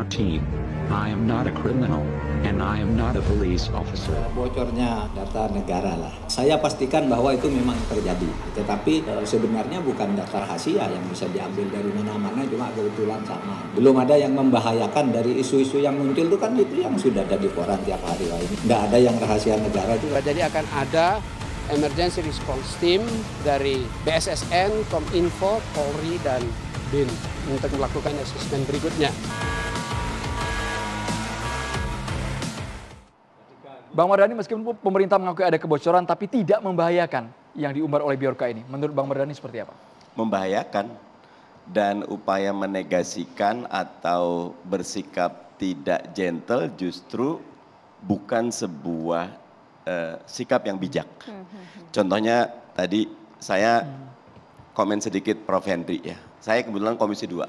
our team. I am not a criminal, and I am not a police officer. Bocornya data negara lah. Saya pastikan bahwa itu memang terjadi. Tetapi sebenarnya bukan data rahasia yang bisa diambil dari mana-mana, cuma kebetulan sama. Belum ada yang membahayakan dari isu-isu yang muncul itu kan itu yang sudah ada di koran tiap hari. Nggak ada yang rahasia negara itu. Jadi akan ada Emergency Response Team dari BSSN, Kominfo, Polri, dan BIN untuk melakukan asesmen berikutnya. Bang Mardhani, meskipun pemerintah mengakui ada kebocoran tapi tidak membahayakan yang diumbar oleh Bjorka ini. Menurut Bang Mardhani seperti apa? Membahayakan dan upaya menegasikan atau bersikap tidak gentle justru bukan sebuah sikap yang bijak. Contohnya tadi saya komen sedikit Prof. Henry ya. Saya kebetulan Komisi 2.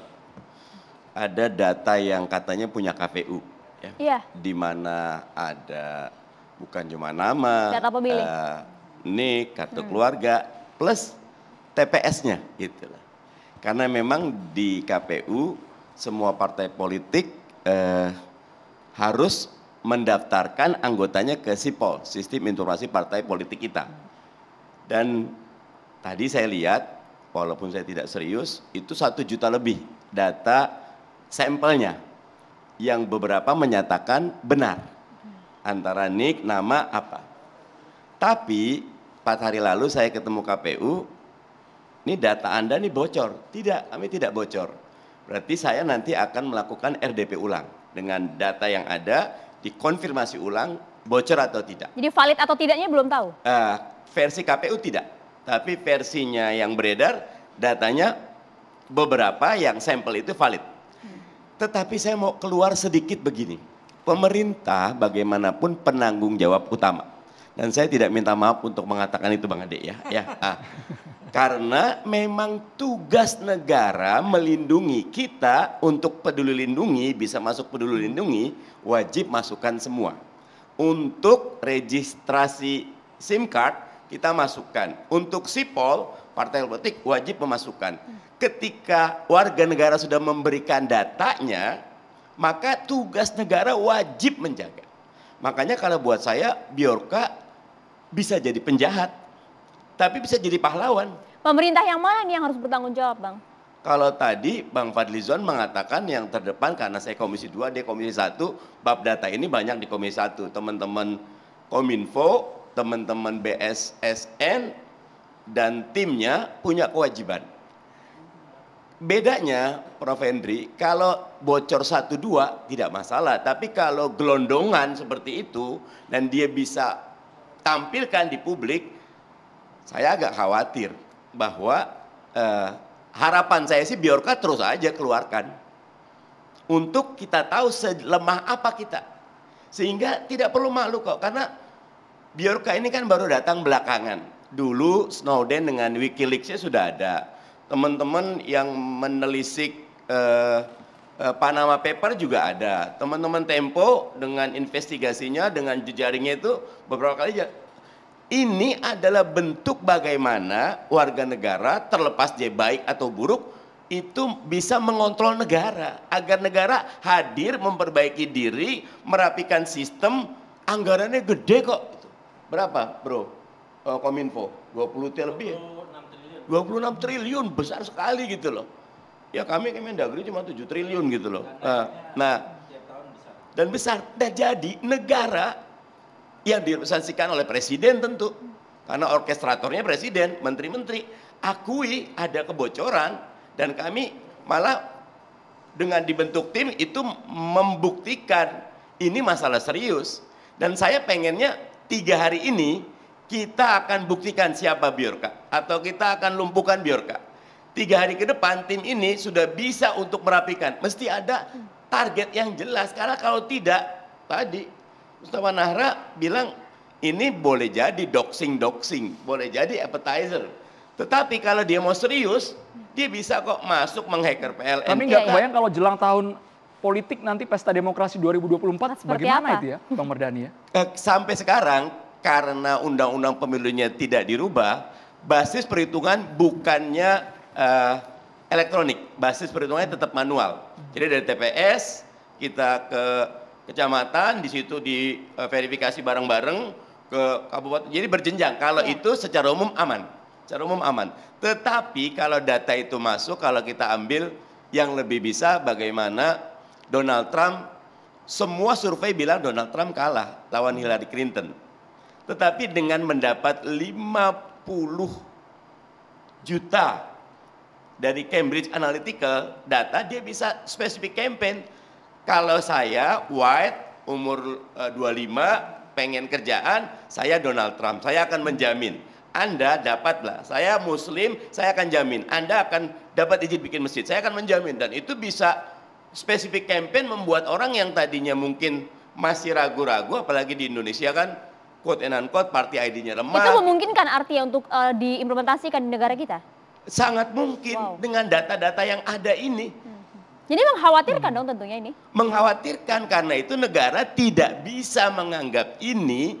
Ada data yang katanya punya KPU ya. Iya. Di mana ada bukan cuma nama, data pemilih, nik, kartu keluarga, plus TPS-nya gitu lah. Karena memang di KPU semua partai politik harus mendaftarkan anggotanya ke SIPOL, Sistem Informasi Partai Politik kita. Dan tadi saya lihat, walaupun saya tidak serius, itu 1 juta lebih data sampelnya yang beberapa menyatakan benar. Antara nik, nama, apa. Tapi 4 hari lalu saya ketemu KPU, ini data Anda nih bocor. Tidak, kami tidak bocor. Berarti saya nanti akan melakukan RDP ulang. Dengan data yang ada, dikonfirmasi ulang, bocor atau tidak. Jadi valid atau tidaknya belum tahu? Versi KPU tidak. Tapi versinya yang beredar, datanya beberapa yang sampel itu valid. Tetapi saya mau keluar sedikit begini. Pemerintah bagaimanapun penanggung jawab utama. Dan saya tidak minta maaf untuk mengatakan itu Bang Ade ya. Karena memang tugas negara melindungi kita untuk peduli lindungi, bisa masuk peduli lindungi, wajib masukkan semua. Untuk registrasi SIM card kita masukkan. Untuk SIPOL, partai politik wajib memasukkan. Ketika warga negara sudah memberikan datanya, maka tugas negara wajib menjaga. Makanya kalau buat saya Bjorka bisa jadi penjahat, tapi bisa jadi pahlawan. Pemerintah yang mana nih yang harus bertanggung jawab, Bang? Kalau tadi Bang Fadlizon mengatakan yang terdepan karena saya Komisi 2, dia Komisi 1, bab data ini banyak di Komisi 1. Teman-teman Kominfo, teman-teman BSSN, dan timnya punya kewajiban. Bedanya Prof. Henry, kalau bocor 1-2 tidak masalah. Tapi kalau gelondongan seperti itu dan dia bisa tampilkan di publik, saya agak khawatir bahwa harapan saya sih Bjorka terus aja keluarkan. Untuk kita tahu selemah apa kita. Sehingga tidak perlu malu kok. Karena Bjorka ini kan baru datang belakangan. Dulu Snowden dengan Wikileaks-nya sudah ada. Teman-teman yang menelisik Panama Paper juga ada. Teman-teman Tempo dengan investigasinya, dengan jejaringnya itu beberapa kali. Ini adalah bentuk bagaimana warga negara terlepas dia baik atau buruk itu bisa mengontrol negara. Agar negara hadir, memperbaiki diri, merapikan sistem, anggarannya gede kok. Berapa bro? Kominfo? 20 lebih ya? 26 triliun, besar sekali gitu loh. Ya kami Kemendagri cuma 7 triliun gitu loh. Dan besar. Dan jadi negara yang direpresentasikan oleh presiden tentu. Karena orkestratornya presiden, menteri-menteri. Akui ada kebocoran dan kami malah dengan dibentuk tim itu membuktikan ini masalah serius. Dan saya pengennya 3 hari ini kita akan buktikan siapa Bjorka atau kita akan lumpuhkan Bjorka. 3 hari ke depan tim ini sudah bisa untuk merapikan. Mesti ada target yang jelas karena kalau tidak tadi Mustafa Nahra bilang ini boleh jadi doxing, boleh jadi appetizer. Tetapi kalau dia mau serius, dia bisa kok masuk menghacker PLN. Tapi nggak kebayang kalau jelang tahun politik nanti pesta demokrasi 2024 bagaimana itu ya Bang Mardhani ya? Sampai sekarang karena undang-undang pemilunya tidak dirubah, basis perhitungan bukannya elektronik, basis perhitungannya tetap manual. Jadi dari TPS kita ke kecamatan, di situ di verifikasi bareng-bareng ke kabupaten. Jadi berjenjang. Kalau itu secara umum aman. Secara umum aman. Tetapi kalau data itu masuk, kalau kita ambil yang lebih bisa bagaimana Donald Trump, semua survei bilang Donald Trump kalah lawan Hillary Clinton. Tetapi dengan mendapat 50 juta dari Cambridge Analytica data, dia bisa spesifik campaign. Kalau saya white, umur 25, pengen kerjaan, saya Donald Trump, saya akan menjamin. Anda dapatlah, saya Muslim, saya akan jamin. Anda akan dapat izin bikin masjid, saya akan menjamin. Dan itu bisa spesifik campaign membuat orang yang tadinya mungkin masih ragu-ragu, apalagi di Indonesia kan, quote and unquote, party ID-nya lemah. Itu memungkinkan artinya untuk diimplementasikan di negara kita? Sangat mungkin dengan data-data yang ada ini. Jadi mengkhawatirkan dong tentunya ini? Mengkhawatirkan, karena itu negara tidak bisa menganggap ini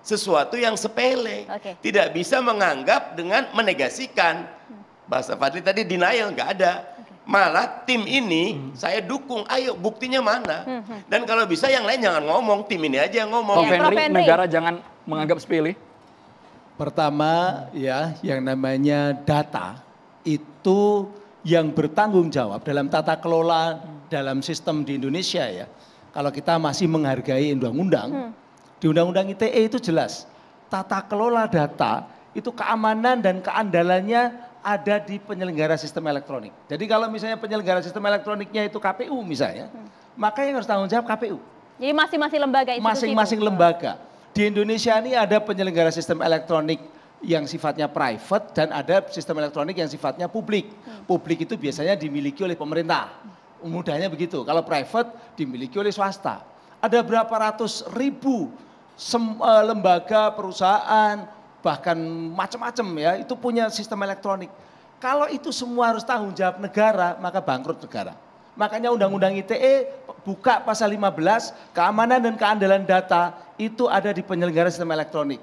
sesuatu yang sepele. Tidak bisa menganggap dengan menegasikan. Bahasa Fadli tadi denial, nggak ada. Malah tim ini saya dukung, ayo buktinya mana. Dan kalau bisa yang lain jangan ngomong, tim ini aja yang ngomong. Prof. Henry, negara jangan menganggap sepele. Pertama ya, yang namanya data itu yang bertanggung jawab dalam tata kelola dalam sistem di Indonesia ya. Kalau kita masih menghargai undang-undang, di Undang-Undang ITE itu jelas tata kelola data itu keamanan dan keandalannya ada di penyelenggara sistem elektronik. Jadi kalau misalnya penyelenggara sistem elektroniknya itu KPU misalnya, maka yang harus tanggung jawab KPU. Jadi masing-masing lembaga itu. Masing-masing lembaga. Di Indonesia ini ada penyelenggara sistem elektronik yang sifatnya private dan ada sistem elektronik yang sifatnya publik. Publik itu biasanya dimiliki oleh pemerintah. Mudahnya begitu. Kalau private dimiliki oleh swasta. Ada berapa ratus ribu lembaga, perusahaan, bahkan macam-macam ya, itu punya sistem elektronik. Kalau itu semua harus tanggung jawab negara, maka bangkrut negara. Makanya Undang-Undang ITE buka pasal 15, keamanan dan keandalan data itu ada di penyelenggara sistem elektronik.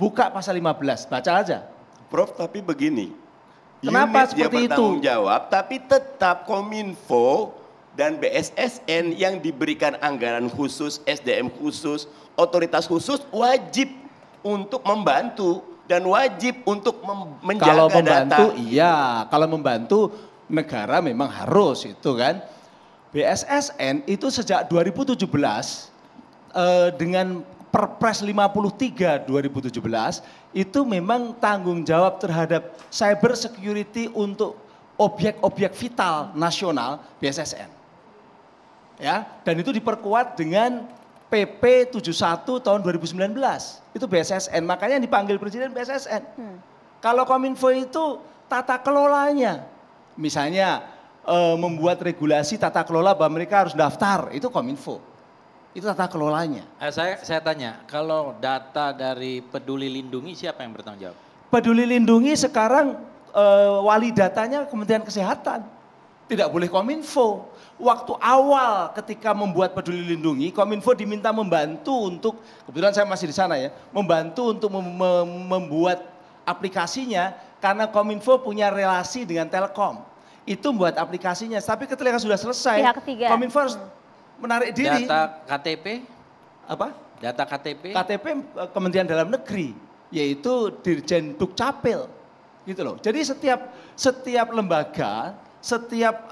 Buka pasal 15, baca aja. Prof, tapi begini. Kenapa unit seperti dia bertanggung jawab, tapi tetap Kominfo dan BSSN yang diberikan anggaran khusus, SDM khusus, otoritas khusus wajib untuk membantu dan wajib untuk menjaga kalau membantu, data. Iya, kalau membantu negara memang harus itu kan. BSSN itu sejak 2017 dengan Perpres 53 2017 itu memang tanggung jawab terhadap cyber security untuk objek-objek vital nasional BSSN. Ya, dan itu diperkuat dengan PP 71 tahun 2019. Itu BSSN, makanya yang dipanggil Presiden BSSN. Kalau Kominfo itu tata kelolanya. Misalnya membuat regulasi tata kelola bahwa mereka harus daftar, itu Kominfo. Itu tata kelolanya. Saya tanya, kalau data dari Peduli Lindungi siapa yang bertanggung jawab? Peduli Lindungi sekarang wali datanya Kementerian Kesehatan. Tidak boleh Kominfo. Waktu awal ketika membuat Peduli Lindungi, Kominfo diminta membantu untuk, kebetulan saya masih di sana ya, membantu untuk membuat aplikasinya karena Kominfo punya relasi dengan Telkom. Itu membuat aplikasinya, tapi ketika sudah selesai, Kominfo harus menarik diri. Data KTP? Apa? Data KTP? KTP Kementerian Dalam Negeri, yaitu Dirjen Dukcapil. Gitu loh. Jadi setiap lembaga, setiap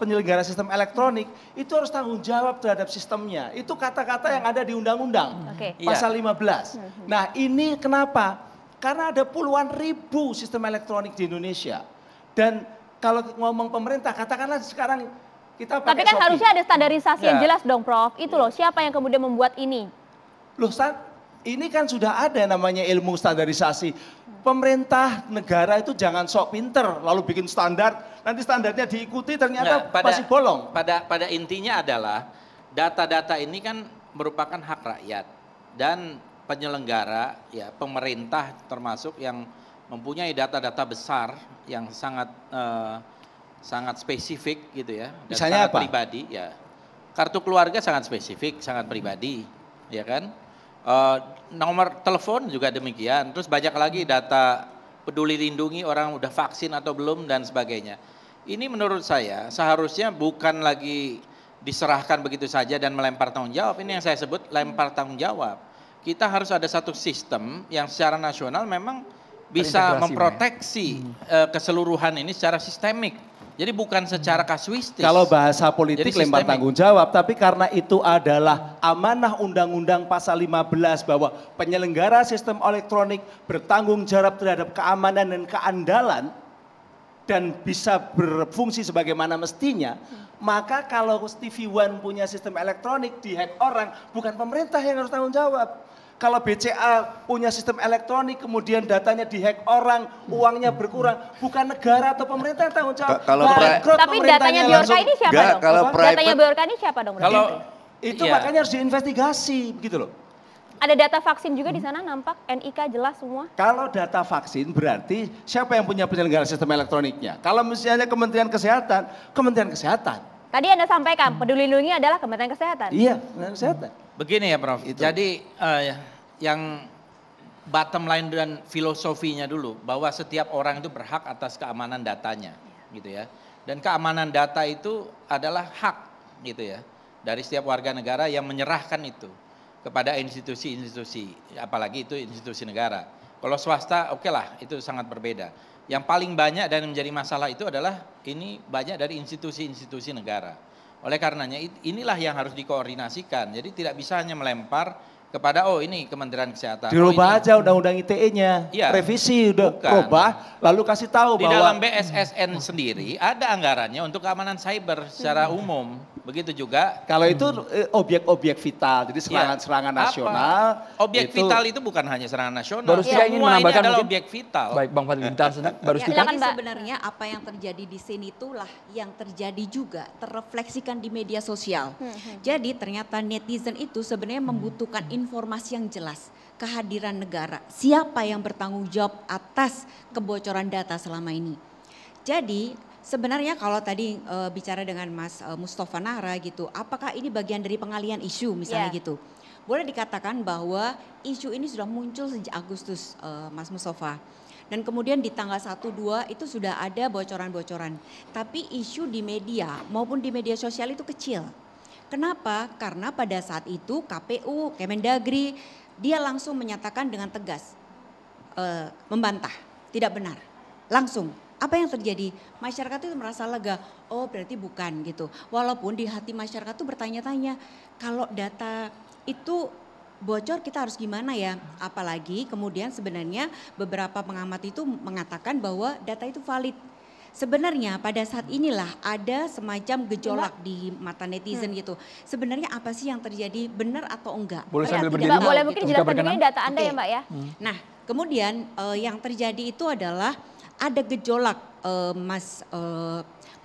penyelenggara sistem elektronik itu harus tanggung jawab terhadap sistemnya. Itu kata-kata yang ada di undang-undang pasal 15. Nah, ini kenapa? Karena ada puluhan ribu sistem elektronik di Indonesia. Dan kalau ngomong pemerintah, katakanlah sekarang kita pakai Tapi kan Shopee. harusnya ada standarisasi yang jelas dong, Prof. Itu loh, siapa yang kemudian membuat ini? Loh, ini kan sudah ada namanya ilmu standarisasi. Pemerintah negara itu jangan sok pinter lalu bikin standar, nanti standarnya diikuti ternyata masih bolong. Pada intinya adalah data-data ini kan merupakan hak rakyat dan penyelenggara ya pemerintah termasuk yang mempunyai data-data besar yang sangat spesifik gitu ya. Dan misalnya sangat apa? Pribadi ya. Kartu keluarga sangat spesifik, sangat pribadi, ya kan? Nomor telepon juga demikian. Terus banyak lagi data Peduli Lindungi orang udah vaksin atau belum dan sebagainya. Ini menurut saya seharusnya bukan lagi diserahkan begitu saja dan melempar tanggung jawab. Ini yang saya sebut lempar tanggung jawab. Kita harus ada satu sistem yang secara nasional memang bisa memproteksi keseluruhan ini secara sistemik. Jadi bukan secara kasuistis. Kalau bahasa politik lempar tanggung jawab, tapi karena itu adalah amanah Undang-Undang Pasal 15 bahwa penyelenggara sistem elektronik bertanggung jawab terhadap keamanan dan keandalan dan bisa berfungsi sebagaimana mestinya, maka kalau TV One punya sistem elektronik dihack orang, bukan pemerintah yang harus tanggung jawab. Kalau BCA punya sistem elektronik, kemudian datanya dihack orang, uangnya berkurang, bukan negara atau pemerintah yang tanggung jawab. Tapi datanya Bjorka ini siapa dong? Datanya Bjorka ini siapa dong? Kalau itu makanya harus diinvestigasi, begitu loh. Ada data vaksin juga di sana nampak, NIK jelas semua. Kalau data vaksin berarti siapa yang punya penyelenggara sistem elektroniknya? Kalau misalnya Kementerian Kesehatan, Kementerian Kesehatan. Tadi Anda sampaikan, Peduli Lindungi adalah Kementerian Kesehatan. Iya, Kementerian Kesehatan. Begini ya Prof, jadi yang bottom line dan filosofinya dulu bahwa setiap orang itu berhak atas keamanan datanya gitu ya. Dan keamanan data itu adalah hak gitu ya dari setiap warga negara yang menyerahkan itu kepada institusi-institusi, apalagi itu institusi negara. Kalau swasta oke lah, itu sangat berbeda. Yang paling banyak dan menjadi masalah itu adalah ini banyak dari institusi-institusi negara. Oleh karenanya inilah yang harus dikoordinasikan. Jadi tidak bisa hanya melempar kepada ini Kementerian Kesehatan. Dirubah aja undang-undang ITE-nya, revisi udah rubah, lalu kasih tahu di bahwa dalam BSSN sendiri ada anggarannya untuk keamanan cyber secara umum. Begitu juga kalau itu objek-objek vital, jadi serangan-serangan nasional. Objek vital itu bukan hanya serangan nasional. Baru saya ingin menambahkan adalah objek vital. Baik, Bang Fadli, baru Jadi sebenarnya apa yang terjadi di sini itulah yang terjadi juga terrefleksikan di media sosial. Jadi ternyata netizen itu sebenarnya membutuhkan informasi yang jelas, kehadiran negara, siapa yang bertanggung jawab atas kebocoran data selama ini. Jadi sebenarnya kalau tadi bicara dengan Mas Mustafa Nahra gitu, apakah ini bagian dari pengalian isu misalnya gitu? Boleh dikatakan bahwa isu ini sudah muncul sejak Agustus, Mas Mustafa. Dan kemudian di tanggal 1-2 itu sudah ada bocoran-bocoran. Tapi isu di media maupun di media sosial itu kecil. Kenapa? Karena pada saat itu KPU, Kemendagri, dia langsung menyatakan dengan tegas, membantah, tidak benar, langsung. Apa yang terjadi? Masyarakat itu merasa lega, oh berarti bukan gitu. Walaupun di hati masyarakat itu bertanya-tanya, kalau data itu bocor kita harus gimana ya? Apalagi kemudian sebenarnya beberapa pengamat itu mengatakan bahwa data itu valid. Sebenarnya pada saat inilah ada semacam gejolak di mata netizen gitu. Sebenarnya apa sih yang terjadi, benar atau enggak? Boleh sambil berdiri? Mbak, boleh mungkin jelaskan dulu data Anda ya Mbak ya. Nah kemudian yang terjadi itu adalah ada gejolak Mas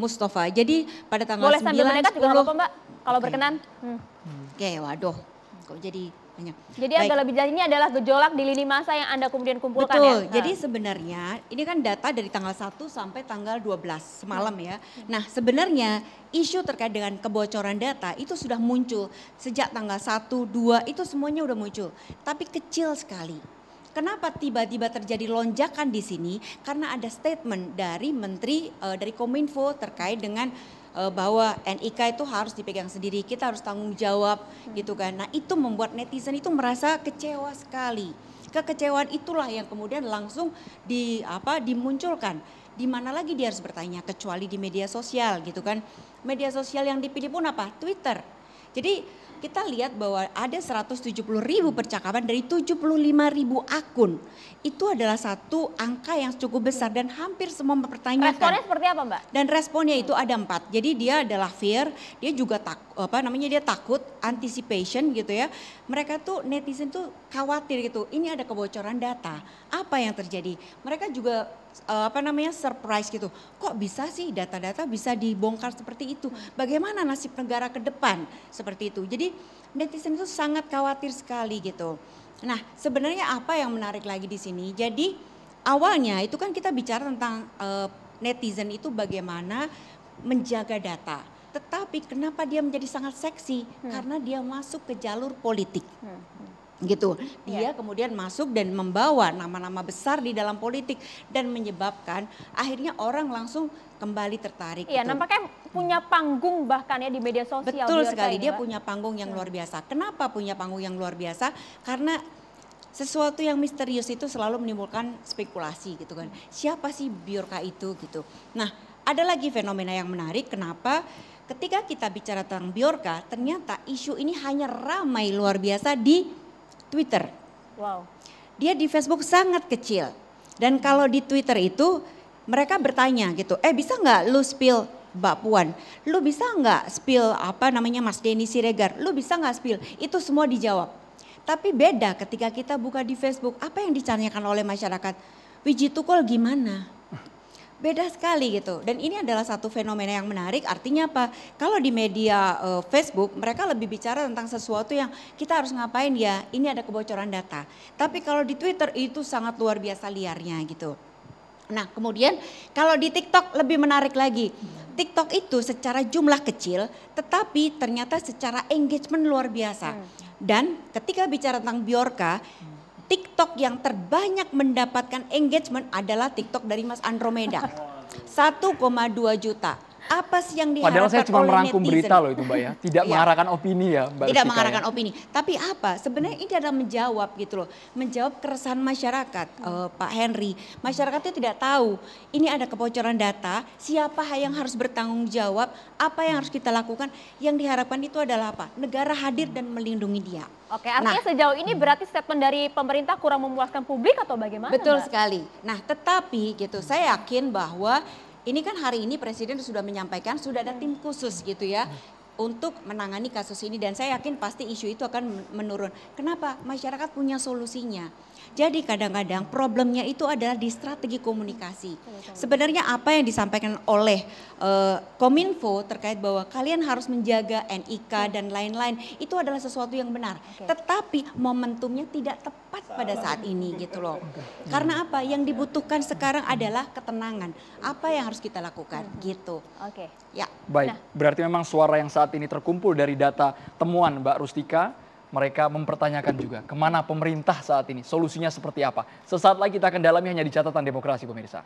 Mustafa. Jadi pada tanggal 9, boleh sambil mendekat juga apa Mbak, kalau berkenan. Oke, waduh kok jadi banyak. Jadi agak lebih jelas ini adalah gejolak di lini masa yang Anda kemudian kumpulkan. Betul, ya. jadi sebenarnya ini kan data dari tanggal 1 sampai tanggal 12 semalam ya. Nah sebenarnya isu terkait dengan kebocoran data itu sudah muncul sejak tanggal 1, 2 itu semuanya udah muncul. Tapi kecil sekali. Kenapa tiba-tiba terjadi lonjakan di sini? Karena ada statement dari Menteri dari Kominfo terkait dengan bahwa NIK itu harus dipegang sendiri, kita harus tanggung jawab gitu kan. Nah itu membuat netizen itu merasa kecewa sekali. Kekecewaan itulah yang kemudian langsung dimunculkan. Di mana lagi dia harus bertanya kecuali di media sosial gitu kan. Media sosial yang dipilih pun apa? Twitter. Jadi kita lihat bahwa ada 170.000 percakapan dari 75.000 akun. Itu adalah satu angka yang cukup besar dan hampir semua mempertanyakan. Responnya seperti apa Mbak? Dan responnya itu ada 4. Jadi dia adalah fear, dia juga dia takut, anticipation gitu ya. Mereka tuh netizen tuh khawatir gitu. Ini ada kebocoran data. Apa yang terjadi? Mereka juga surprise gitu. Kok bisa sih data-data bisa dibongkar seperti itu? Bagaimana nasib negara ke depan seperti itu? Jadi netizen itu sangat khawatir sekali gitu. Nah, sebenarnya apa yang menarik lagi di sini? Jadi awalnya itu kan kita bicara tentang netizen itu bagaimana menjaga data. Tetapi kenapa dia menjadi sangat seksi? Karena dia masuk ke jalur politik. gitu. Dia kemudian masuk dan membawa nama-nama besar di dalam politik dan menyebabkan akhirnya orang langsung kembali tertarik. Iya, gitu. nampaknya punya panggung bahkan ya di media sosial. Betul Biorka sekali, ini, dia Mbak. punya panggung yang luar biasa. Kenapa punya panggung yang luar biasa? Karena sesuatu yang misterius itu selalu menimbulkan spekulasi gitu kan. Siapa sih Biorka itu gitu. Nah, ada lagi fenomena yang menarik, kenapa ketika kita bicara tentang Biorka, ternyata isu ini hanya ramai luar biasa di Twitter. Wow. Dia di Facebook sangat kecil. Dan kalau di Twitter itu mereka bertanya gitu, bisa nggak lu spill Mbak Puan? Lu bisa nggak spill apa namanya Mas Denny Siregar? Lu bisa nggak spill? Itu semua dijawab. Tapi beda ketika kita buka di Facebook, apa yang ditanyakan oleh masyarakat? Wiji Tukul gimana? Beda sekali gitu. Dan ini adalah satu fenomena yang menarik, artinya apa? Kalau di media Facebook mereka lebih bicara tentang sesuatu yang kita harus ngapain ya, ini ada kebocoran data. Tapi kalau di Twitter itu sangat luar biasa liarnya gitu. Nah kemudian kalau di TikTok lebih menarik lagi. TikTok itu secara jumlah kecil tetapi ternyata secara engagement luar biasa. Dan ketika bicara tentang Biorka, TikTok yang terbanyak mendapatkan engagement adalah TikTok dari Mas Andromeda. 1,2 juta. Apa sih yang diharapkan Padahal saya cuma oleh merangkum netizen? berita loh itu Mbak ya. Tidak Iya. mengarahkan opini ya Mbak Tidak Rustika mengarahkan ya. opini. Tapi apa? Sebenarnya ini adalah menjawab gitu loh. Menjawab keresahan masyarakat Pak Henry. Masyarakat itu tidak tahu ini ada kebocoran data. Siapa yang harus bertanggung jawab. Apa yang harus kita lakukan. Yang diharapkan itu adalah apa? Negara hadir dan melindungi dia. Oke, artinya sejauh ini berarti statement dari pemerintah kurang memuaskan publik atau bagaimana? Betul Mbak? sekali. Nah tetapi gitu saya yakin bahwa ini kan hari ini Presiden sudah menyampaikan sudah ada tim khusus gitu ya untuk menangani kasus ini dan saya yakin pasti isu itu akan menurun. Kenapa? Masyarakat punya solusinya. Jadi kadang-kadang problemnya itu adalah di strategi komunikasi. Sebenarnya apa yang disampaikan oleh Kominfo terkait bahwa kalian harus menjaga NIK dan lain-lain itu adalah sesuatu yang benar. Tetapi momentumnya tidak tepat pada saat ini gitu loh. Karena apa? Yang dibutuhkan sekarang adalah ketenangan. Apa yang harus kita lakukan gitu. Oke. Ya. Baik, berarti memang suara yang saat ini terkumpul dari data temuan Mbak Rustika, mereka mempertanyakan juga kemana pemerintah saat ini, solusinya seperti apa. Sesaat lagi kita akan dalami hanya di catatan demokrasi pemirsa.